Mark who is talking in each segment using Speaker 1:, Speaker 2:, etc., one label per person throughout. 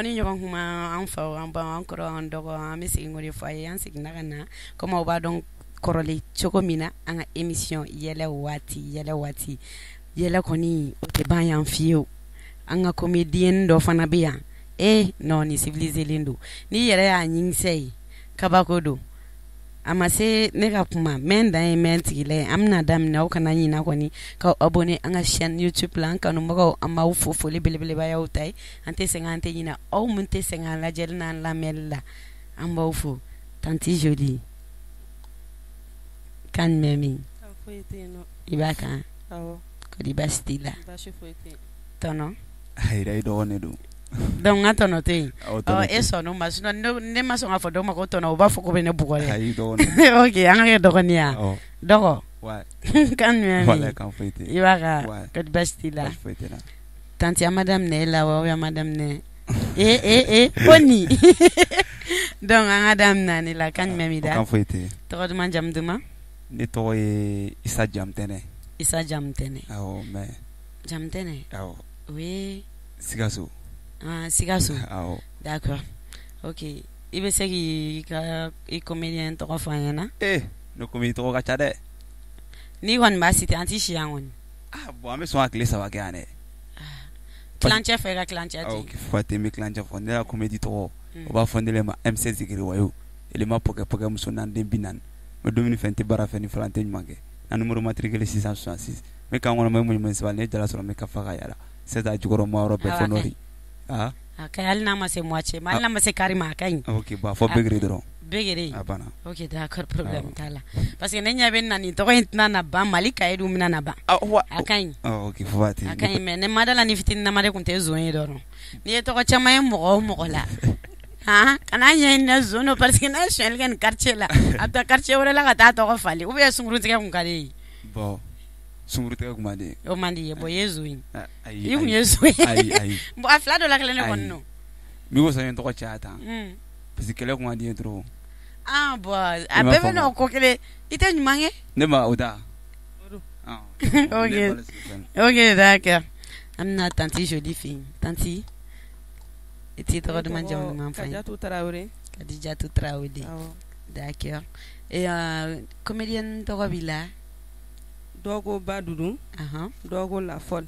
Speaker 1: ni ɲɔgɔn kuma an fa an ba an kɔrɔ an dɔgɔ an bɛ segin o de fɔ a ye an seginna ka na comme aw b'a dɔn kɔrɔlen cogo min na an ka émission yɛlɛ waati yɛlɛ kɔni o tɛ ban yan fiyewu an ka comédienne dɔ fana bɛ yan non ni civiliselen don n'i yɛrɛ y'a ɲinkisɛ ye kabako don a ma se ne ka kuma mɛ dan ye mɛ tigila ye an bɛna daminɛ aw kana ɲina kɔni k'aw abonné an ka chaîne YouTube la an kanubagaw an b'aw fo foli belebeleba y'aw ta ye an tɛ sɛgɛn an tɛ ɲina aw mun tɛ sɛgɛn an lajɛli n'an lamɛnli la an b'aw fo tanti Jolie kan mɛ min i b'a kan kɔdi baasi t'i la tɔnɔ
Speaker 2: hayira i dɔgɔnin don
Speaker 1: donc n ka tɔnɔ tɛ yen e sɔnn'o ma sinon ne ma sɔn ka fɔ dɔw ma ko tɔnɔ u b'a fɔ ko bɛ ne bugɔ dɛ
Speaker 2: ayi dɔgɔnin
Speaker 1: ok an ka kɛ dɔgɔnin ya dɔgɔ kan mɛ min i b'a ka kɔdi baasi t'i la tanti an ma daminɛ e la wa ou bien an ma daminɛ ko nin donc an ka daminɛ ne la kan mɛ min da tɔgɔ duman jamu duman
Speaker 2: ne tɔgɔ ye Isa Jamtɛnɛ
Speaker 1: Isa Jamtɛnɛ
Speaker 2: awɔ mais
Speaker 1: Jamtɛnɛ
Speaker 2: awɔ
Speaker 1: o ye
Speaker 2: Sikaso
Speaker 1: Sikaso
Speaker 2: awɔ
Speaker 1: d'accord ok i bɛ se k'i ka i comédien tɔgɔ fɔ an ɲɛna
Speaker 2: ne comédien tɔgɔ ka ca dɛ
Speaker 1: n'i kɔni b'a citer an t'i si yan kɔni
Speaker 2: bon an bɛ sɔn ka tile 3 kɛ yan dɛ
Speaker 1: kilancɛ fɛ i ka kilancɛ di
Speaker 2: ok fo ka tɛ n bɛ kilancɛ fɔ ne ka comédie tɔgɔ o b'a fɔ ne de ma MC Zikiri Wayo ele ma pɔkɛ muso naani den 40 mais dumuni fɛn tɛ baara fɛ ni fana tɛ ɲuman kɛ na numéro matriculé 666 me kan kɔnɔ me municipal ne jala sɔrɔ me ka fa ka yala c'est à jukɔrɔ mo yɔrɔ bɛɛ fɔ nori
Speaker 1: a ka hali n'a ma se moitié ma hali n'a ma se quart ma a ka ɲi
Speaker 2: ok bon fɔ bégéré dɔrɔn
Speaker 1: bégéré
Speaker 2: a banna
Speaker 1: ok d'accord problème t'a la parce que ne ɲɛ bɛ na nin tɔgɔ in tɛna na ban Mali cahier dun bɛna na ban a ka ɲi
Speaker 2: ok fo ba ten
Speaker 1: a ka ɲi mais ne ma da la ni fitini nama de kun tɛ zon ye dɔrɔn n'i ye tɔgɔ caman ye mɔgɔ o mɔgɔ la kana ɲɛɲini na zone don parce que n'a ye sonyɛli kɛ nin quartier la a bɛ taa quartier wɛrɛ la ka taa tɔgɔ falen ou bien sunkurutigɛ kun ka di ye
Speaker 2: bon sunkurutigɛ kun man di
Speaker 1: o man di ye bon i ye zon ye i kun ye zon ye
Speaker 2: ayi
Speaker 1: bon a fila dɔ la kelen ne kɔni don
Speaker 2: mi ko sɔn ye tɔgɔ caya tan parce que kɛlɛ kun man di ye trop
Speaker 1: bon a bɛɛ bɛ n'o ko kelen i tɛ ɲuman kɛ
Speaker 2: ne ma o da
Speaker 1: ok d'accord an bɛna tanti Jolie fɛ yen tanti i t'i tɔgɔ duman jamu duman fɔ n ye Kadijatu Tarawele d'accord comédienne tɔgɔ b'i la
Speaker 3: dɔw ko Badudu dɔw ko Lafol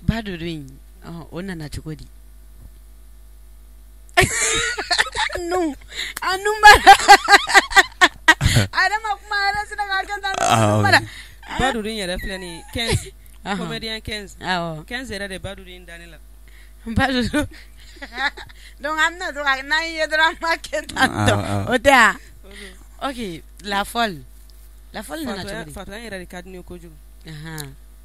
Speaker 1: Badudu in o nana cogo di nun bara adama kuma yɛrɛ sera ka kɛ tan bara
Speaker 3: Badudu yɛrɛ filɛ nin 15 comédien 15 15 yɛrɛ de Badudu in dani la
Speaker 1: Badudu donc an bɛna to ka n'an ye dɔrɔn an b'a kɛ tan tɔ o tɛ wa ok Lafol nana cogo di
Speaker 3: Fatuya yɛrɛ de ka di ne ye kojugu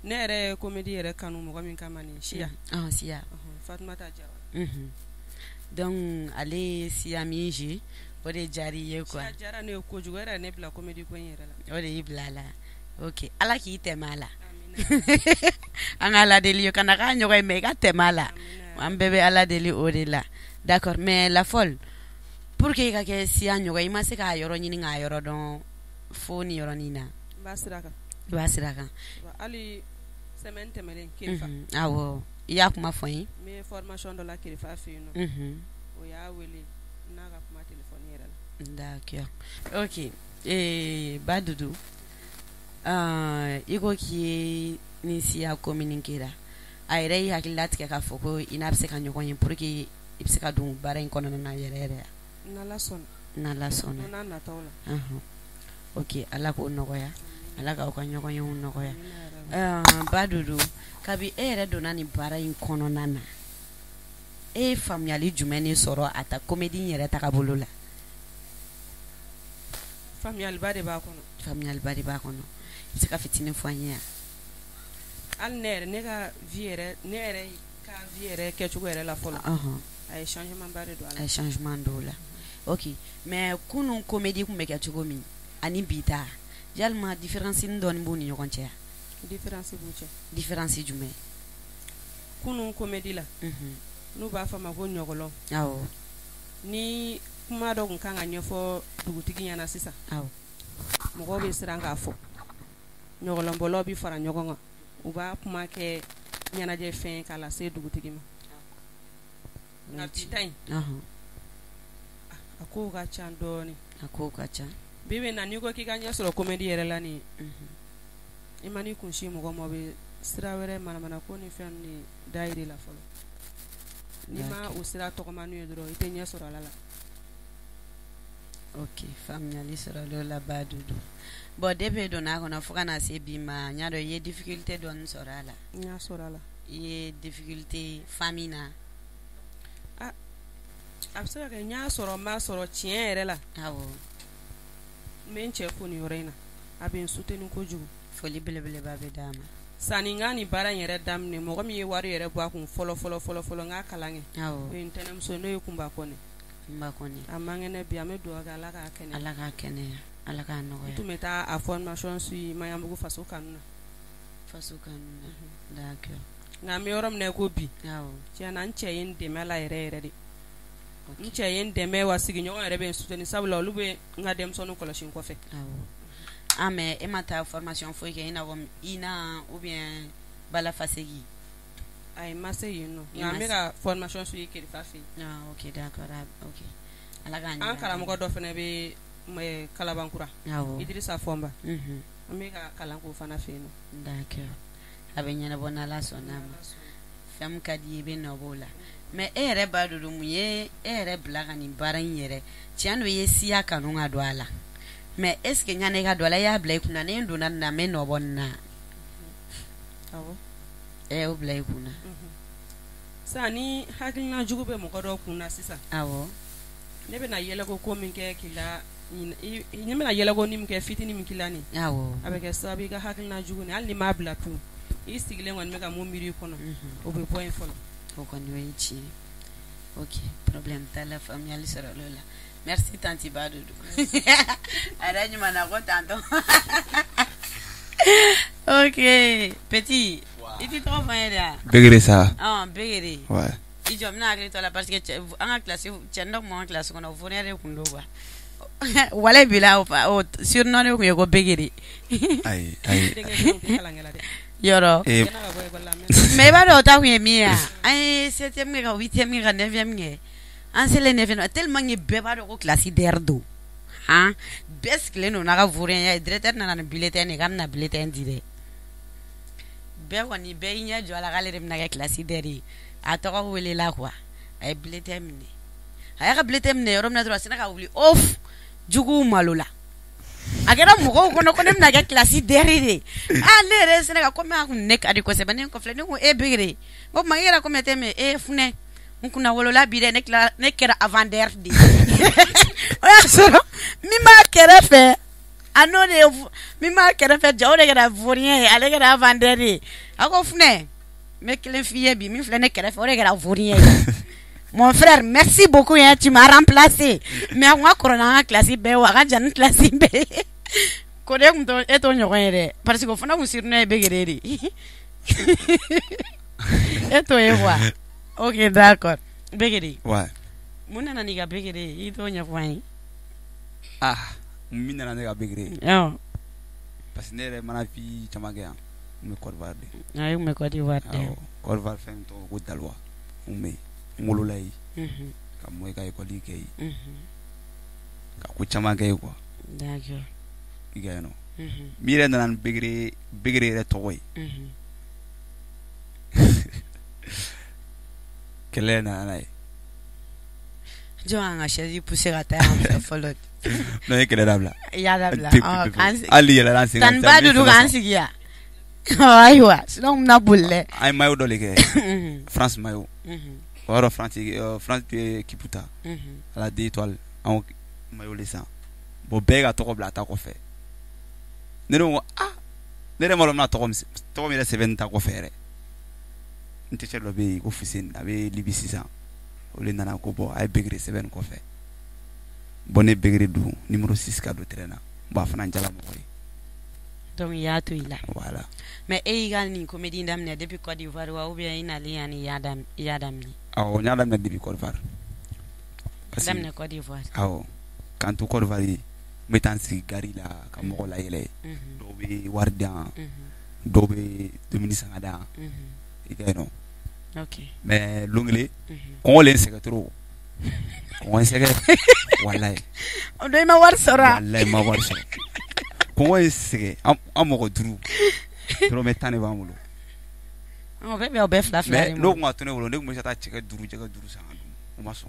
Speaker 3: ne yɛrɛ ye comédie yɛrɛ kanu mɔgɔ min kama nin Siya
Speaker 1: Siya
Speaker 3: Fatumata Jara
Speaker 1: donc ale ye Siya min joué o de diyara i ye quoi
Speaker 3: Siya diyara ne ye kojugu yɛrɛ ne bila comédie ko in yɛrɛ la
Speaker 1: o de y'i bila a la ok ala k'i tɛmɛ a la an ka ala deli ye kana k'a ɲɔgɔn ye mais i ka tɛmɛ a la an bɛɛ bɛ ala deli o de la d'accord mais Lafol pour que i ka kɛ Siya ɲɔgɔn i ma se k'a yɔrɔ ɲini k'a yɔrɔ dɔn fo ni yɔrɔnin na
Speaker 3: i b'a sira kan hali semaine tɛmɛnen Kirifa
Speaker 1: awɔ i y'a kuma fɔ n ye
Speaker 3: n bɛ formation dɔ la Kirifa fɛ yen nɔ o y'a wele n'a ka kuma téléphone yɛrɛ la
Speaker 1: d'accord ok Badudu i ko k'i ye ni Siya communiquera a yɛrɛ y'i hakili latigɛ k'a fɔ ko i n'a bɛ se ka ɲɔgɔn ye pour que i bɛ se ka don baara in kɔnɔna na yɛrɛ yɛrɛ n'Ala sɔnna
Speaker 3: n'a nataw la
Speaker 1: ok ala k'o nɔgɔya ala k'aw ka ɲɔgɔn yew nɔgɔya Badudu kabi e yɛrɛ donna nin baara in kɔnɔna na e ye faamuyali jumɛn de sɔrɔ a ta comédie yɛrɛ tagabolo la
Speaker 3: faamuyaliba de b'a kɔnɔ
Speaker 1: i bɛ se ka fitinin fɔ an ye yan
Speaker 3: hali ne ka vie yɛrɛ kɛcogo yɛrɛ la fɔlɔ a ye changement ba de don a la
Speaker 1: a ye changement don la ok mais kunun comédie kun bɛ kɛ cogo min ani bi ta yalima différence dɔɔni b'u ni ɲɔgɔn cɛ
Speaker 3: différence b'u cɛ
Speaker 1: différence jumɛn
Speaker 3: kunun comédie la n'u b'a fɔ ma ko ɲɔgɔlɔn ni kuma dɔ kun kan ka ɲɛfɔ dugutigi ɲɛna sisan mɔgɔw bɛ siran k'a fɔ ɲɔgɔlɔnbɔlaw bɛ fara ɲɔgɔn kan u b'a kuma kɛ ɲɛnajɛ fɛn k'a lase dugutigi ma nga bitain ako ka ca dɔɔni
Speaker 1: ako ka ca
Speaker 3: bibi na ni ko k'i ka ɲɛ sɔrɔ comédie yɛrɛ la ni i ma ni kunsi mɔgɔ ma bɛ sira wɛrɛ manamana ko ni fɛn ni dayiri la fɔlɔ ni ma o sira tɔgɔma n'u ye dɔrɔn i tɛ ɲɛ sɔrɔ ala la.
Speaker 1: Ok, faamuyali sɔrɔ la Badudu. Bon depuis donna kɔnɔ fo kana se bi ma ɲa dɔn i ye difficulté dɔɔni sɔrɔ a la.
Speaker 3: N y'a sɔrɔ a la.
Speaker 1: I ye difficulté famille na.
Speaker 3: A bɛ se ka kɛ n y'a sɔrɔ n b'a sɔrɔ tiɲɛ yɛrɛ la.
Speaker 1: Awɔ.
Speaker 3: N bɛ n cɛ fo nin yɔrɔ in na a bɛ n soutenir kojugu.
Speaker 1: Foli belebeleba bɛ d'a ma.
Speaker 3: Sani n ka nin baara in yɛrɛ daminɛ mɔgɔ min ye wari yɛrɛ bɔ a kun fɔlɔ n ka kalan kɛ.
Speaker 1: Awɔ.
Speaker 3: O ye ntɛnɛmuso n'o ye Kunba Kɔnɛ.
Speaker 1: Kunba Kɔnɛ.
Speaker 3: A man kɛnɛ bi an bɛ dugawu kɛ ala k'a kɛnɛya.
Speaker 1: Ala k'a kɛnɛya. Ala k'a nɔgɔya.
Speaker 3: N tun bɛ taa a formation suivre Maɲanbugu faso kanu na.
Speaker 1: Faso kanu na. D'accord.
Speaker 3: Nka an bɛ yɔrɔ min na ko bi.
Speaker 1: Awɔ.
Speaker 3: Tiɲɛna n cɛ ye n dɛmɛ la yɛrɛ yɛrɛ de. N cɛ ye n dɛmɛ wa sigiɲɔgɔn yɛrɛ bɛ n soutenir sabula olu bɛ n ka denmisɛnninw kɔlɔsi n kɔfɛ.
Speaker 1: Awɔ. Mais e ma taa formation foyi kɛ i n'a fɔ INA ou bien Balafasegi.
Speaker 3: Ayi ma se yen nɔ. Nka an bɛ ka formation suivre Kerifa fɛ yen.
Speaker 1: Ah ok d'accord. Ok. Ala k'a ɲɛ.
Speaker 3: An karamɔgɔ dɔ fana bɛ Kalabankura.
Speaker 1: Awɔ.
Speaker 3: Idrissa Fɔnba.
Speaker 1: Mhm.
Speaker 3: An bɛ ka kalan k'o fana fɛ yen nɔ.
Speaker 1: D'accord. A bɛ ɲɛnabɔ n'Ala sɔnna ma. Fɛn min ka di i ye i bɛ nɔ b'o la. Mais e yɛrɛ Badudu mun ye e yɛrɛ bila ka nin baara in yɛrɛ tiɲɛ don i ye siya kanu ka don a la. Mais est ce que ɲani ka don a la i y'a bila i kunna ni n donna nin na n bɛ nɔ bɔ nin na.
Speaker 3: Awɔ.
Speaker 1: Y'o bila i kunna.
Speaker 3: Sisan ni hakilina jugu bɛ mɔgɔ dɔw kunna sisan.
Speaker 1: Awɔ.
Speaker 3: Ne bɛna yɛlɛko ko min kɛ k'i la ne bɛna yɛlɛko ni min kɛ fitinin min k'i la nin.
Speaker 1: Awɔ.
Speaker 3: A bɛ kɛ sababu i ka hakilina jugu nin hali ni m'a bila tun i sigilen kɔni bɛ ka mun miiri i kɔnɔ o bɛ bɔ yen fɔlɔ.
Speaker 1: O kɔni o ye tiɲɛ ye. Ok, problème t'a la faamuyali sɔrɔ l'o la. Merci tanti Badudu. A yɛrɛ ɲuman na ko tantôt. Ok, petit. I t'i tɔgɔ fɔ n ye de wa?
Speaker 2: Begere sa.
Speaker 1: Begere.
Speaker 2: Ouais.
Speaker 1: I jɔ n bɛna hakili to a la parce que an ka classe cɛ dɔ tun b'an ka classe kɔnɔ o fournière de tun don quoi. Wale bi la o surnom de tun ye ko Begere.
Speaker 2: Ayi.
Speaker 1: Yɔrɔ. Mais i b'a dɔn o ta tun ye min ye wa? An ye 7e kɛ ka 8e kɛ ka 9e kɛ. An selen 9e tellement que bɛɛ b'a dɔn ko classe d'heure don. Bɛɛ sigilen don n'a ka fournière ye directeur nana ni bulletin de k'a bɛna bulletin di dɛ. Bɛɛ kɔni bɛɛ y'i ɲɛ jɔ a la k'ale de bɛna kɛ classe d'heure ye. A tɔgɔ welela quoi. A ye bulletin minɛ. A y'a ka bulletin minɛ yɔrɔ min na dɔrɔn a sinna ka wuli off juguw malo la. A kɛra mɔgɔw kɔnɔ ko ne bɛna kɛ classe d'heure de. Ne yɛrɛ sinna ka komi a kun ne ka di kosɛbɛ ne kɔfilɛ ne ko e Begere. N ko tuma i yɛrɛ ko tɛ mais e funɛ. N kunna wolola bi dɛ ne kɛra avant d'heure de. O y'a sɔrɔ min b'a kɛrɛfɛ a n'o de ye min b'a kɛrɛfɛ ja o de kɛra fournière ye ale kɛra avant d'heure ye. A ko funɛ n bɛ kelen f'i ye bi min filɛ ne kɛrɛfɛ o de kɛra fournière ye. Mon frère, merci beaucoup, hein, tu m'as remplacé. Mais à moi, corona classe B, ou à Jan classe B. Kodem est ton yorin, parce qu'on a aussi une béguerre. Et toi, et moi. Ok, d'accord. Béguerre.
Speaker 2: Ouais.
Speaker 1: Mon naniga béguerre, il doit y avoir.
Speaker 2: Ah, mina naniga béguerre.
Speaker 1: Oh.
Speaker 2: Parce que ne mana fi chamaga me korvarde.
Speaker 1: Ay me korvarde.
Speaker 2: Korvar fem to ko dalwa. Ume. Ngolulai ka moy kay ko liggéey ka ko chama kay ko
Speaker 1: d'accord
Speaker 2: igayno mi re nan begre re toy kele na nay
Speaker 1: jo anga chaise pousser à terre en folot
Speaker 2: no e kele dabla
Speaker 1: ya dabla
Speaker 2: ali yela lan singa
Speaker 1: tan Badudu kan sigia aywa sinon na bulle
Speaker 2: ay mayo dole ke France mayo Ora France Kiputa à la 2 étoiles en maillot laissant bo bega to ko blata ko fe ne no ne re malom na to mi le 7 ta ko fere nti chelo be ko fisin abe libi 600 o le nana ko bo ay Begere 7 ko fe bonne Begere du numéro 6 ka do terena ba fana jala mo ko
Speaker 1: donc ya to ila
Speaker 2: voilà
Speaker 1: mais e gal ni comédie ndamne depuis Côte d'Ivoire wa ou bien ina li yani yadam ni
Speaker 2: aw nyala me depuis Côte d'Ivoire
Speaker 1: ndamne Côte d'Ivoire
Speaker 2: aw quand to Côte d'Ivoire metansi gari la ka mo la yele do be wardian do be Dominique Sangada igayno mais l'onglet on les sait trop on sait que wallahi
Speaker 1: on doit ma war sora
Speaker 2: wallahi ma war sora ko sait am mo duru trop metane ba mulo
Speaker 1: on va be fla
Speaker 2: mais lo ko atone wolo ndek mo sata cheka duru sa o maso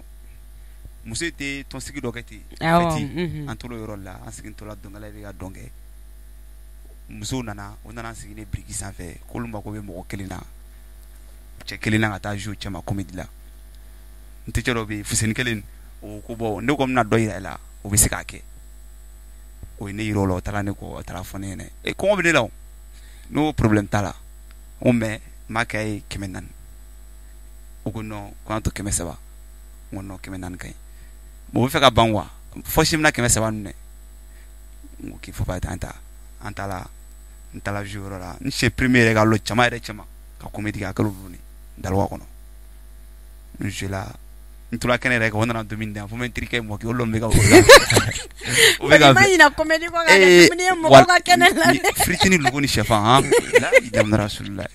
Speaker 2: muso te ton sigi dokati fati antolo yoro la asigi to la dongala be ga donge muso nana o nana sigi ne briki sanfɛ kolumba ko be mo kelina cɛ kelina ka taa jouer cɛma comédie la n tɛ cɛ dɔ bɛ fuseni kelen o ko bɔ ne ko bɛna dɔ yira i la o bɛ se k'a kɛ o ye ne yira o la o taara ne kɔ o taara fɔ ne ɲɛna kɔngɔ bɛ ne la o n'o problème t'a la o mais n b'a kɛ a ye 400 o ko non ko an to 300 n ko non 400 ka ɲi bon o bɛ fɛ ka ban quoi fɔ si bɛna 300 ninnu dɛ n ko k'i faut pas an taara jouer yɔrɔ la n siɲɛ premier yɛrɛ ka lo cama yɛrɛ cɛma ka comédie kɛ a kɛra olu ni dalwa kɔnɔ n jouer la n tora kɛnɛ yɛrɛ kan o nana dumuni di yan fo n bɛ n terikɛ mɔkɛ olu bɛ ka o bɛ ka
Speaker 1: ma ɲina comédie kɔ ka kɛ dumuni ye mɔgɔw ka kɛnɛ la
Speaker 2: fritini lugu ni sɛfan han la jamana rasulullah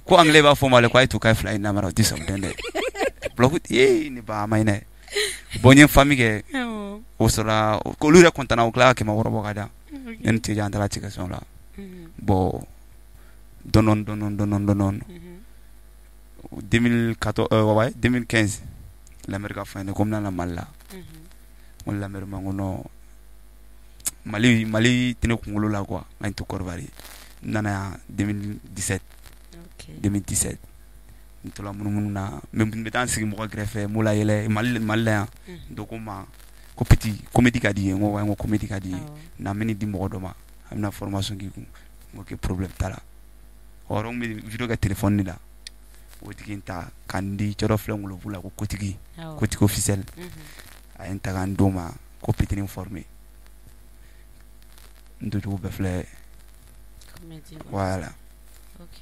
Speaker 2: ko anglais b'a fɔ ma le ko a ye to k'a fila ye namara o tɛ sɔn den dɛ bloc ne ba ma ɲinɛ bon n ye famille kɛ o sɔrɔla olu yɛrɛ content na o tila ka 100 bɔ ka di yan ne ni tɛ an taara tigɛsɔn la bon dɔnɔn 2015 l'Amérique fin ne comme na Mali la on l'Amérique mangono Mali tene kungolo la quoi ngai to Korvari nana 2017 ntola munumunu na même betan sigi mo greffe mo la yele Mali la donc ma ko petit comédie ka di ngo comédie ka di na mini di mo do ma amna formation ki ko ke problème tala oro mi video ka téléphone ni la o tikinta kandi choro flengolo bula ko kotigi officiel a enta kan doma ko petit informé ndo to be fle voilà
Speaker 1: OK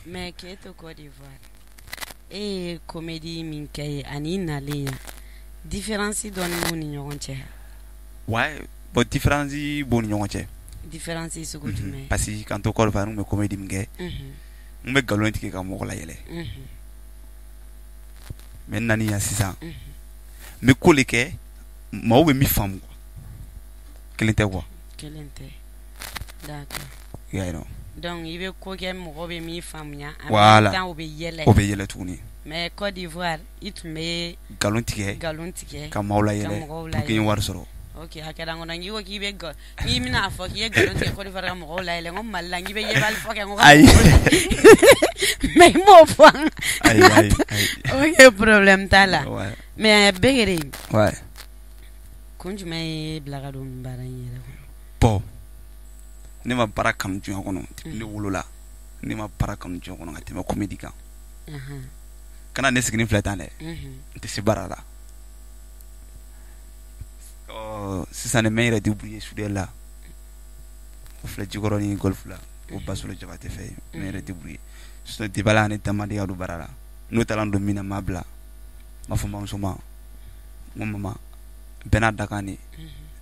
Speaker 1: mais que to Côte d'Ivoire comédie min kay ani naleya différence don mo ni ñogon ci
Speaker 2: ouais bon différence bon ñogon ci
Speaker 1: différence sugu tume
Speaker 2: parce que quand to Côte d'Ivoire me comédie mingé n bɛ galon tigɛ ka mɔgɔ la yɛlɛ mais nani ya sisan n bɛ ko le kɛ maaw bɛ min faamu kelen tɛ quoi
Speaker 1: d'accord
Speaker 2: yeah, no.
Speaker 1: donc i bɛ ko kɛ mɔgɔ bɛ min faamuya
Speaker 2: voilà
Speaker 1: o bɛ yɛlɛ
Speaker 2: tuguni
Speaker 1: mais Côte d'Ivoire i tun bɛ
Speaker 2: galon tigɛ ka maaw la yɛlɛ pour que n wari sɔrɔ
Speaker 1: OK a kɛra ngona ngi ko k'i bɛ n'i mina fɔ k'i ye galon tigɛ Côte d'Ivoire ka mɔgɔw la yɛlɛ n ko Mali la ngi bɛ yebali fɔ kɛ n ko mais i m'o fɔ ayi OK problème t'a la mais Begere kun jumɛn ye bila ka don baara in yɛrɛ kɔnɔ
Speaker 2: bon ne ma baara kanu diɲɛ kɔnɔ ne wolola ne ma baara kanu diɲɛ kɔnɔ ka tɛmɛ comédie kan kana ne sigini filɛ tan dɛ n tɛ se baara la sisan ne mɛ yɛrɛ débrouiller soudeur la o filɛ Jikɔrɔ ni golf la o Basolo Jabate fɛ mɛ yɛrɛ débrouiller sinon debala ne damade ka don baara la n'o taara don min na m'a bila m'a fɔ mamuso ma n ko mama bɛɛ n'a dakan de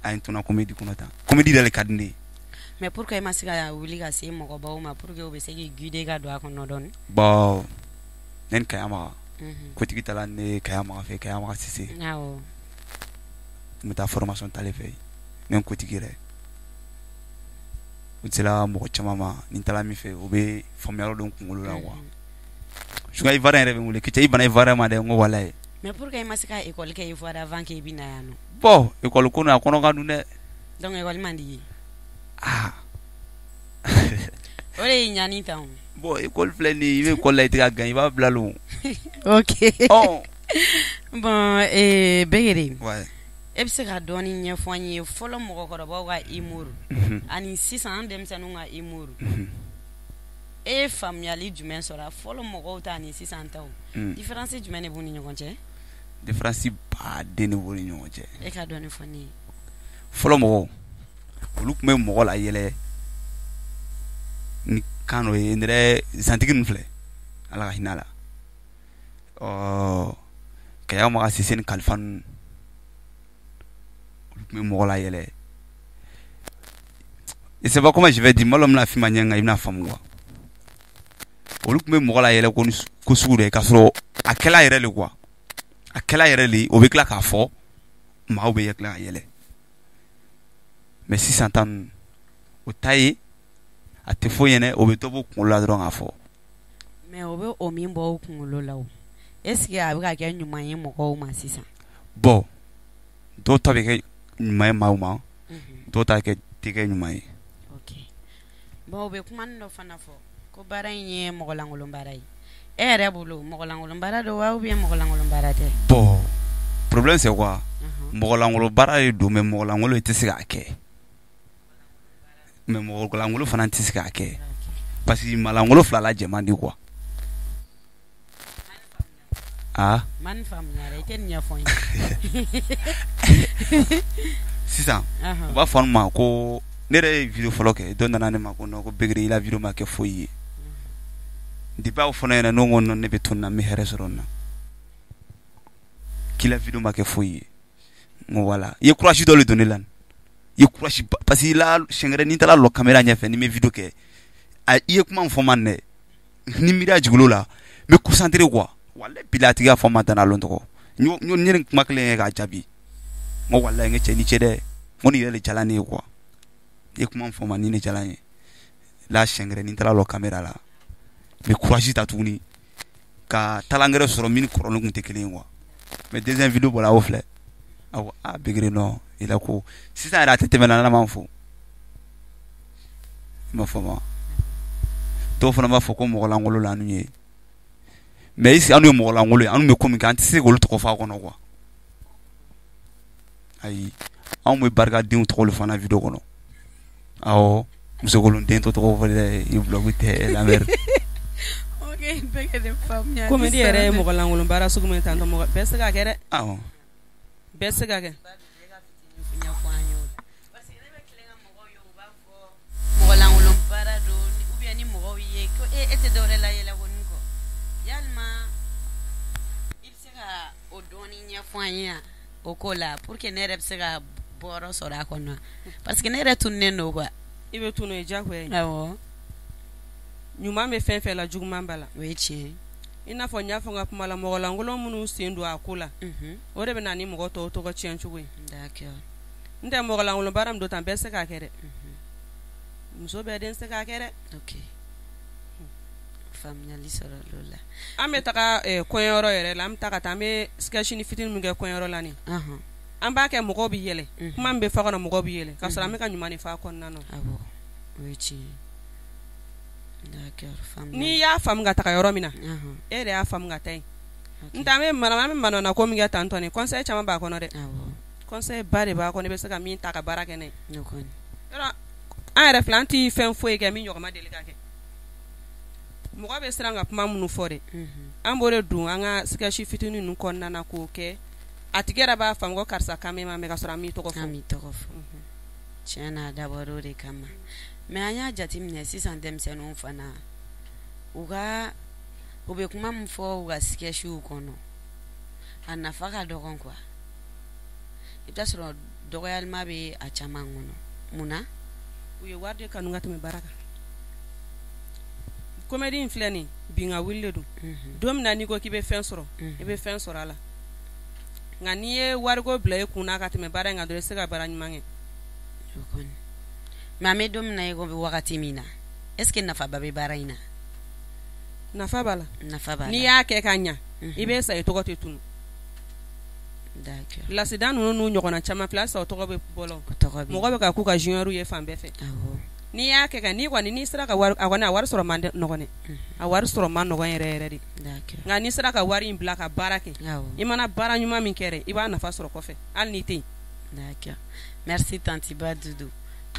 Speaker 2: a ye n tonna comédie kɔnɔ tan comédie yɛrɛ ka di ne ye
Speaker 1: mais pourquoi i ma se ka wuli ka se mɔgɔbaw ma pour que u bɛ se k'i guider ka don a kɔnɔ dɔɔni
Speaker 2: bon ne ni Kaya Maga kotigi taara ne Kaya Maga fɛ Kaya Maga Sise
Speaker 1: awɔ
Speaker 2: n bɛ taa formation t'ale fɛ ne kotigi yɛrɛ u sera mɔgɔ caman ma ni n taara min fɛ o bɛ faamuyali don kunkolo la quoi suga Ivoirien yɛrɛ bɛ n wele k'i cɛ i bana Ivoirien ma dɛ n ko walayi
Speaker 1: mais pourquoi i ma se ka école kɛ Ivoire avant que i bɛ na yan nɔ
Speaker 2: bon école ko a kɔnɔ ka dun dɛ
Speaker 1: donc école man di ye o de ye ɲani tan
Speaker 2: bon école filɛ nin ye i bɛ école la i tɛ ka gan i b'a bila lon
Speaker 1: OK bon Begere
Speaker 2: ouais
Speaker 1: e bɛ se ka dɔɔni ɲɛfɔ an ye fɔlɔ mɔgɔkɔrɔbaw ka humour ani sisan an denmisɛnninw ka humour e ye faamuyali jumɛn sɔrɔ fɔlɔ mɔgɔw ta ani sisan taw différence jumɛn de b'u ni ɲɔgɔn cɛ
Speaker 2: différence baden de b'u ni ɲɔgɔn cɛ
Speaker 1: e ka dɔɔni fɔ ne ye
Speaker 2: fɔlɔ mɔgɔw olu tun bɛ mɔgɔ la yɛlɛ ni kan dɔ ye n yɛrɛ zantigi ninnu filɛ ala ka hinɛ a la Kaya Maga Sise ni Kalifa ninnu olu tun bɛ mɔgɔ la yɛlɛ et c'est pas comment je vais dire malom na fi ma ɲɛ nka i bɛna faamu quoi olu tun bɛ mɔgɔ la yɛlɛ ko sugu de k'a sɔrɔ a kɛla yɛrɛ le quoi a kɛla yɛrɛ le o bɛ tila k'a fɔ maaw bɛ tila ka yɛlɛ mais sisan ta ninnu o ta ye a tɛ fɔ ɲɛnɛ o bɛ dɔ bɔ kunkolo la dɔrɔn k'a fɔ
Speaker 1: mais o bɛ o min bɔ o kunkolo la o est ce que a bɛ ka kɛ ɲuman ye mɔgɔw ma sisan
Speaker 2: bon dɔw ta bɛ kɛ ɲuman ye maaw ma dɔw ta tɛ kɛ ɲuman ye
Speaker 1: ok bon o bɛ kuma dɔ fana fɔ ko baara in ye mɔgɔlankolon baara ye e yɛrɛ bolo mɔgɔlankolon baara don wa ou bien mɔgɔlankolon baara tɛ
Speaker 2: bon problème c'est quoi mɔgɔlankolon baara de don mais mɔgɔlankolon tɛ se k'a kɛ mais mɔgɔlankolon fana tɛ se k'a kɛ parce que malankolon fila la jɛman di quoi
Speaker 1: man faamuya i tɛ nin ɲɛfɔ n ye
Speaker 2: sisan u b'a fɔ n ma ko ne yɛrɛ ye video fɔlɔ kɛ dɔ nana ne ma ko non ko Begere i la video ma kɛ foyi ye depuis aw fɔ ne ɲɛna ne ko non ne bɛ to nin na n bɛ hɛrɛ sɔrɔ nin na k'i la video ma kɛ foyi ye n ko voilà i ye courage dɔ de don ne la i ye courage parce que la siɲɛ wɛrɛ ni n taara lɔ caméra ɲɛfɛ ni n bɛ video kɛ i ye kuma min fɔ n ma nin dɛ ni n miiriya jigin l'o la n bɛ concentré quoi walayi bila a tigi y'a fɔ n ma tana lɔn tɔgɔ n ye nin kuma kelen kɛ k'a jaabi n ko walayi n ko cɛ ni cɛ dɛ n ko nin yɛrɛ de diyala ne ye quoi i ye kuma min fɔ n ma nin de diyala n ye la siɲɛ wɛrɛ ni n taara lɔ caméra la n bɛ courage ta tuguni ka talangɛrɛ sɔrɔ min ni kɔrɔlen tun tɛ kelen ye quoi mais deuxième vidéo bɔra o filɛ a ko Begere non i la ko sisan yɛrɛ a tɛ tɛmɛ na n'ala m'an fo i m'a fɔ ma dɔw fana b'a fɔ ko mɔgɔlankolon la anw ye mais ici anw ye mɔgɔlankolon ye anw bɛ ko min kɛ an tɛ se k'olu tɔgɔ fɔ a kɔnɔ quoi ayi anw bɛ barikadenw tɔgɔ fana video kɔnɔ awɔ musokolonden tɔ tɔgɔ fɔ dɛ i blog tɛ la mère
Speaker 1: ok bɛɛ de faamuya
Speaker 3: comédie yɛrɛ ye mɔgɔlankolon baara sugu min tan tɔ mɔgɔ bɛɛ se ka kɛ dɛ
Speaker 2: awɔ
Speaker 3: bɛɛ se ka kɛ
Speaker 1: mɔgɔlankolon baara don ou bien ni mɔgɔw ye ko e tɛ dɔwɛrɛ la yɛlɛ ko nin kɔ yalima i bɛ se ka o dɔɔni ɲɛfɔ an ye o ko la pour que ne yɛrɛ bɛ se ka bɔrɔ sɔrɔ a kɔnɔ parce que ne yɛrɛ tununen don quoi
Speaker 3: i bɛ tunu ye diyagoya ye
Speaker 1: awɔ
Speaker 3: ɲuman bɛ fɛn fɛn la juguman b'a la
Speaker 1: o ye tiɲɛ
Speaker 3: i n'a fɔ n y'a fɔ n ka kuma la mɔgɔlankolon minnu sen don a ko la o de bɛ na ni mɔgɔ tɔw tɔgɔ tiɲɛ cogo ye
Speaker 1: d'accord
Speaker 3: n tɛ mɔgɔlankolon baara min don tan bɛɛ se k'a kɛ dɛ muso bɛɛ den se k'a kɛ dɛ
Speaker 1: ok faamuyali sɔrɔ l'o la
Speaker 3: an bɛ taga kɔɲɔyɔrɔ yɛrɛ la an bɛ taa ka taa an bɛ sketch ni fitini min kɛ kɔɲɔyɔrɔ la nin an b'a kɛ mɔgɔw bɛ yɛlɛ kuma min bɛ fɔ kɔnɔ mɔgɔw bɛ yɛlɛ k'a sɔrɔ an bɛ ka ɲuman de fɔ a kɔnɔna na
Speaker 1: awɔ o ye tiɲɛ d'accord faamuyali
Speaker 3: n'i y'a faamu ka taga yɔrɔ min na e de y'a faamu ka taa yen n tɛ an bɛ manana ko min kɛ tan tɔ nin conseil caman b'a kɔnɔ dɛ
Speaker 1: awɔ
Speaker 3: conseil ba de b'a kɔnɔ i bɛ se ka min ta ka baara kɛ n'a ye
Speaker 1: ne kɔni
Speaker 3: yɔrɔ an yɛrɛ filɛ an tɛ fɛn foyi kɛ min ɲɔgɔn deli ka kɛ mɔgɔ bɛ siran ka kuma minnu fɔ dɛ an b'o de don an ka sketch fitinin ninnu kɔnɔna na k'o kɛ a tigi yɛrɛ b'a faamu ko karisa kan mɛn mɛ ka sɔrɔ an m'i tɔgɔ fɔ
Speaker 1: an m'i tɔgɔ fɔ tiɲɛ na a dabɔra o de kama mais an y'a jateminɛ sisan denmisɛnninw fana u bɛ kuma min fɔ u ka sketchiw kɔnɔ a nafa ka dɔgɔn quoi i bɛ taa sɔrɔ dɔgɔyalima bɛ a caman kɔnɔ mun na
Speaker 3: u ye wari de kanu ka tɛmɛ baara kan comédie in filɛ nin binga wuli de don don min na n'i ko k'i bɛ fɛn sɔrɔ i bɛ fɛn sɔrɔ a la nka n'i ye wariko bila i kun na ka tɛmɛ baara in kan dɔrɔn i tɛ se ka baara ɲuman kɛ
Speaker 1: o kɔni mais an bɛ don min na i ko bɛ wagati min na est ce que nafaba bɛ baara in na
Speaker 3: nafa b'a la
Speaker 1: nafa b'a la
Speaker 3: n'i y'a kɛ ka ɲa i bɛ sa i tɔgɔ tɛ tunu
Speaker 1: d'accord
Speaker 3: lasida ninnu n'u ɲɔgɔnna caman filɛ sa o tɔgɔ bɛ bɔlɔ mɔgɔ bɛ ka k'u ka junior ye fan bɛɛ fɛ
Speaker 1: awɔ
Speaker 3: n'i y'a kɛ ka n'i sera ka wari a kɔni a wari sɔrɔ man nɔgɔn dɛ a wari sɔrɔ man nɔgɔn yɛrɛ yɛrɛ de
Speaker 1: d'accord
Speaker 3: nka n'i sera ka wari in bila ka baara kɛ
Speaker 1: awɔ
Speaker 3: i mana baara ɲuman min kɛ i b'a nafa sɔrɔ kɔfɛ hali n'i tɛ yen
Speaker 1: d'accord merci tanti Ba Dudu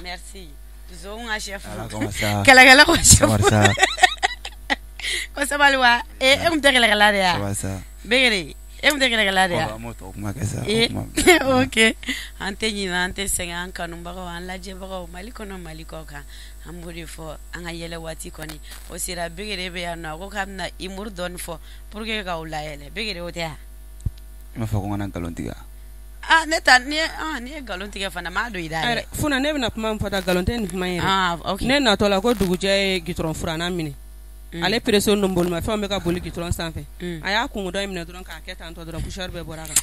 Speaker 1: merci zon ka chef
Speaker 2: kɛlɛkɛla
Speaker 1: ko chef ko sabali wa e kun tɛ kɛlɛkɛla de ya Begere e kun tɛ kɛlɛkɛla de ya ok an tɛ ɲinɛ an tɛ sɛgɛn an kanubagaw an lajɛbagaw Mali kɔnɔ Mali kɔ kan an b'o de fɔ an ka yɛlɛ waati kɔni o sera Begere bɛ yan nɔ a ko k'a bɛna humour dɔɔni fɔ pour que k'aw layɛlɛ Begere o tɛ ya
Speaker 2: i m'a fɔ ko n kana nkalon tigɛ
Speaker 1: ne ta ni ye nkalon tigɛ fana m'a don i da yɛrɛ
Speaker 3: funa ne bɛna kuma min fɔ ta nkalon tɛ nin kuma yɛrɛ
Speaker 1: ok
Speaker 3: ne natɔ la ko dugujɛ ye gitɔrɔn furanna minɛ ale pression no bol ma fa me ka boli gitron sanfɛ a y'a kungo dɔ minɛ dɔrɔn k'a kɛ tan tɔ dɔrɔn poussière bɛɛ bɔra kan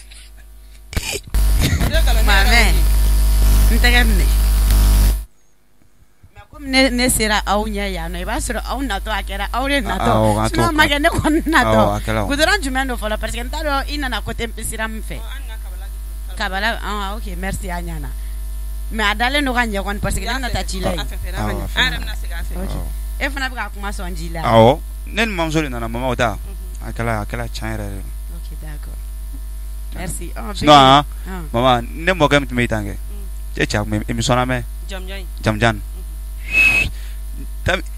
Speaker 1: Mamɛ n tɛgɛ minɛ mais comme ne sera aw ɲɛ yan nɔ i b'a sɔrɔ aw natɔ a kɛra aw de natɔ sinon ma kɛ ne kɔni natɔ goudron jumɛn don fɔlɔ parce que n t'a dɔn i nana côté sira min fɛ kabala ok merci a ɲana mais a dalen don ka ɲɛ kɔni parce que ne na taa ci la yen e fana bɛ ka kuma sɔn ji la
Speaker 2: awɔ ne ni mamuso de nana mama o ta a kɛla tiɲɛ yɛrɛ de
Speaker 1: ok d'accord merci
Speaker 2: non mama ne mɔkɛ min tun bɛ i tan kɛ cɛ cɛ émission na mɛn jamjan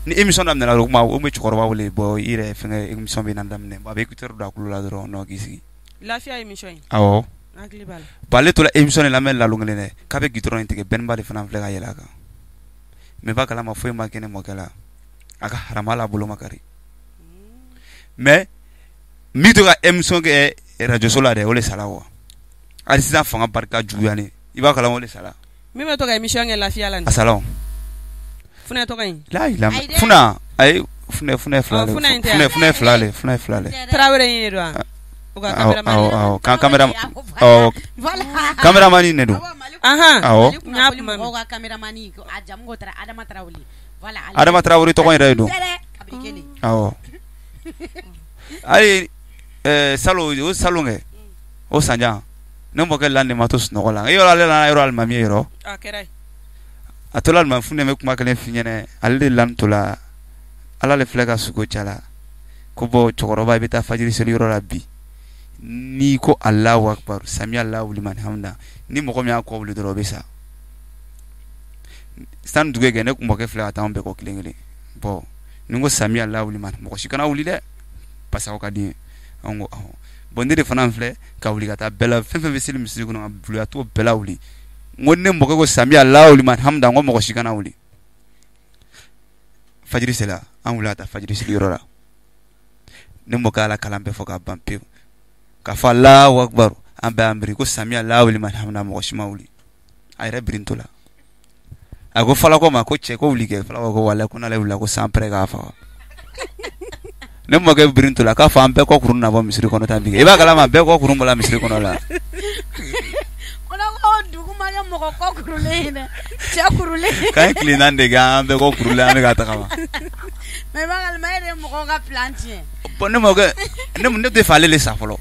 Speaker 2: ni émission daminɛna o kuma o bɛ cɛkɔrɔba wele bɔn i yɛrɛ fɛngɛ émission bɛ na daminɛ a bɛ écouteur don a kulo la dɔrɔn non k'i sigi
Speaker 3: lafiya émission in
Speaker 2: awɔ
Speaker 3: hakili b'a la
Speaker 2: bon ale tora émission de lamɛn lalon kelen dɛ k'a bɛ gitɔrɔn in tigɛ bɛnba de fana filɛ ka yɛlɛ a kan mais ba kalama foyi ma kɛ ne mɔkɛ la a ka harama la bolo ma kari mais min to ka émission kɛ radio so la dɛ o de sala wa hali sisan fanga barika juguyalen i b'a kalama o de sala
Speaker 3: min bɛ to ka émission kɛ lafiya la
Speaker 2: a sala
Speaker 3: funa tɔgɔ in
Speaker 2: funa ayi funa fila le
Speaker 3: Tarawele in de don
Speaker 2: wa caméraman ne don Adama Traoré tɔgɔ yɛrɛ don awɔ ayi salon o salon kɛ o sanjan ne mɔkɛ lan de ma to sunɔgɔ la yɔrɔ ale nana yɔrɔ alimami yɔrɔ a tola alimami funɛ bɛ kuma kelen f'i ɲɛnɛ ale de lan tola ala le filɛ ka suko cala ko bɔ cɛkɔrɔba i bɛ taa fajiri seli yɔrɔ la bi ni ko Allahu akbar sami Allahu liman hamda ni mɔgɔ min y'a kɔ wuli dɔrɔn o bɛ sa san dugu kɛ ne kun mɔkɛ filɛ ka taa an bɛɛ kɔ kelen kelen bon ni ko sami Allahu liman mɔgɔ si kana wuli dɛ parce que aw ka di ye an ko awɔ bon ne de fana filɛ ka wuli ka taa bɛɛ la fɛn fɛn bɛ seli misiri kɔnɔ ka bulu ka t'o bɛɛ la wuli n ko ne mɔkɛ ko sami Allahu liman hamda n ko mɔgɔ si kana wuli fajiri sela an wuli ka taa fajiri seli yɔrɔ la ne mɔkɛ ala kalan bɛɛ fɔ ka ban pewu ka fɔ Allahu akbar an bɛɛ an biri ko sami Allahu liman hamda mɔgɔ si ma wuli a yɛrɛ birinto la a ko fɔlɔ ko ma ko cɛ ko wuli kɛ fɔlɔ ko walayi ko n'ale wulila ko san pɛrɛ k'a faga ne mɔkɛ birinto la k'a fɔ an bɛɛ kɔ kurun na bɔ misiri kɔnɔ tan bi kɛ i b'a kalama bɛɛ kɔ kurun bɔla misiri kɔnɔ la
Speaker 1: mɔgɔ kɔ kurulen dɛ cɛ kurulen
Speaker 2: k'an ye tile 4 de kɛ an bɛɛ kɔ kurulen an bɛ ka tagama
Speaker 1: mais i b'a kalama e de ye mɔgɔw ka plan tiɲɛ
Speaker 2: bon ne mɔkɛ ne tɛ fɛ ale le sa fɔlɔ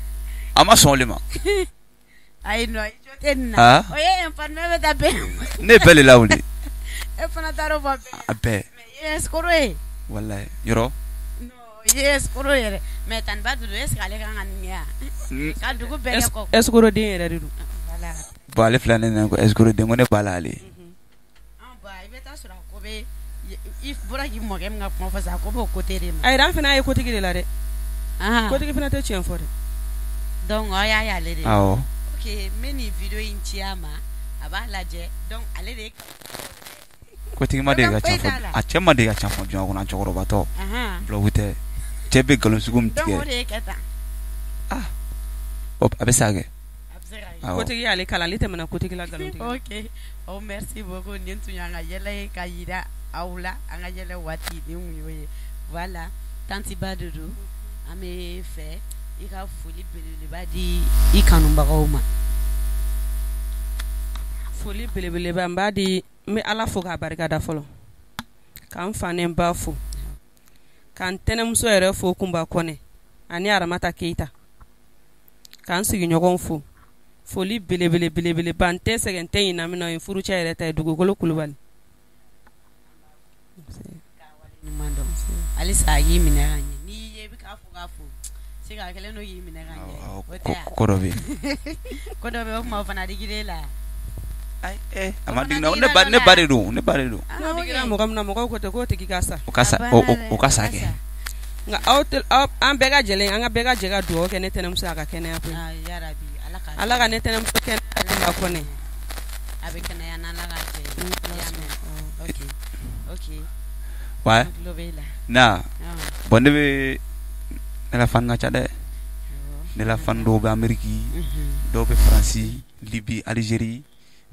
Speaker 2: a ma sɔn ole ma
Speaker 1: ayi non i jo tɛ nin na o ye informé bɛ taa bɛɛ
Speaker 2: ne ye bɛɛ le lawuli
Speaker 1: e fana taara o fɔ bɛɛ
Speaker 2: a bɛɛ
Speaker 1: mais i ye escroc ye
Speaker 2: walayi yɔrɔ
Speaker 1: non i ye escroc yɛrɛ mais Taniba Dudu est ce que ale kan ka nin kɛ yan ka dugu bɛɛ kɛ kɔ
Speaker 3: escroc den yɛrɛ de don
Speaker 2: bon ale filɛ ne nana ko escroc den ko ne b'a la ale
Speaker 1: i bɛ taa sɔrɔ a ko bɛ i bɔra k'i mɔkɛ min ka kuma fɔ sa a ko b'o côté de ma
Speaker 3: ayi an fana ye kotigi de la dɛ kotigi fana tɛ tiɲɛ fɔ dɛ
Speaker 1: donc aw y'a y'ale de
Speaker 2: awɔ
Speaker 1: ok n bɛ nin video in ci a ma a b'a lajɛ donc ale de
Speaker 2: kotigi ma de ka ca fɔ a cɛ ma de ka ca fɔ diɲɛ kɔnɔ cɛkɔrɔbatɔ bulɔgu tɛ cɛ bɛ nkalon sugu min tigɛ
Speaker 1: donc o de ye kɛ tan
Speaker 2: a bɛ se ka kɛ
Speaker 3: kotigi y'ale kalan ale tɛmɛna kotigi la nkalon tigɛ
Speaker 1: ok oh merci beaucoup nin tun y'an ka yɛlɛ ye ka yira aw la an ka yɛlɛ waati nin kun y'o ye voilà Taniba Dudu an bɛ fɛ i ka foli belebeleba di i kanubagaw ma
Speaker 3: foli belebeleba n b'a di n bɛ Ala fo k'a barikada fɔlɔ k'an fa ni n ba fo k'an tɛnɛmuso yɛrɛ fo Kunba Kɔnɛ ani Aramata Keyita k'an sigiɲɔgɔnw fo foli belebeleba n tɛ sɛgɛn n tɛ ɲinɛ min na o ye furucɛ yɛrɛ ta ye Dugukolo Kulubali
Speaker 1: halisa a y'i minɛ ka ɲɛ n'i ye i bɛ k'a fo k'a fo se ka kelen dɔ y'i minɛ ka ɲɛ o tɛ yan
Speaker 2: ko dɔ bɛ yen
Speaker 1: ko dɔ bɛ yen o tuma o fana digir'e la
Speaker 2: a ma digi ne ba de don
Speaker 3: n'a digira mɔgɔ min na mɔgɔw ko ten k'o tigi ka sa
Speaker 2: o ka sa kɛ
Speaker 3: nka an bɛɛ ka jɛlen an ka bɛɛ ka jɛ ka dugawu kɛ ne tɛnɛmuso a ka kɛnɛya koyi Ala ka ne tɛnɛmuso kɛnɛya Kunba Kɔnɛ
Speaker 1: a bɛ kɛnɛya n'Ala ka jɛ ok
Speaker 2: wa na bon ne bɛ ne la fan ka ca dɛ ne la fan dɔw bɛ Ameriki dɔw bɛ Faransi Libi Algérie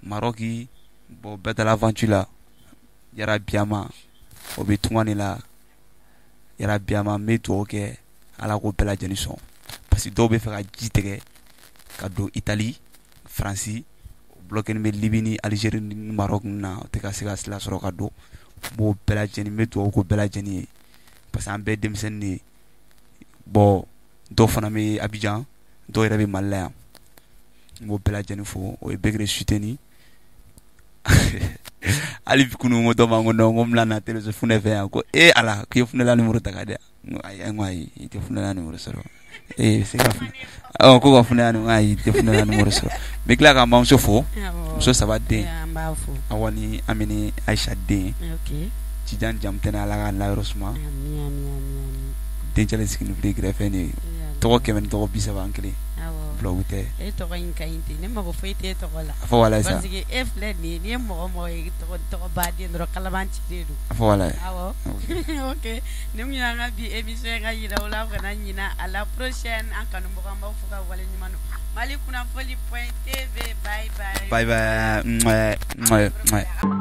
Speaker 2: Maroc bon bɛɛ de l'aventure la yara biyama o bɛ tunga ni la yara biama me to ke ala ko bela jeni son parce que do be fa ji tege ka do Italie France bloqué me Libye Algérie Maroc na te ka siga sila soro ka do mo bela jeni me to ko bela jeni parce que an be demsen ni bo do fana me Abidjan do yɛrɛ be Malila mo bela jeni fo o e begre suteni ali kunu mo do mango no ngom la na tele so fune fe ko ala ki fune la numéro ta ka de ay ngwai te fune la numéro soro c'est ka fune ko fune anu ay te fune la numéro soro me kla ka mam so fo so ça va de awani amini Aisha de
Speaker 1: okay
Speaker 2: ci jan jam tena la la rosma denjale sikini vle grefe ni to ke men to bisa bankli blogute
Speaker 1: to ko in kainte ne mago foite to kola
Speaker 2: fo wala sa
Speaker 1: parce que efle ni mo to ba di ndo kala ban ci dedu
Speaker 2: fo wala
Speaker 1: awo okay ne mu nga bi émission nga yi daw la ko na nyina à la prochaine en kanu mo ko fu ka wala ni manu malikuna foli.tv bye bye
Speaker 2: bye bye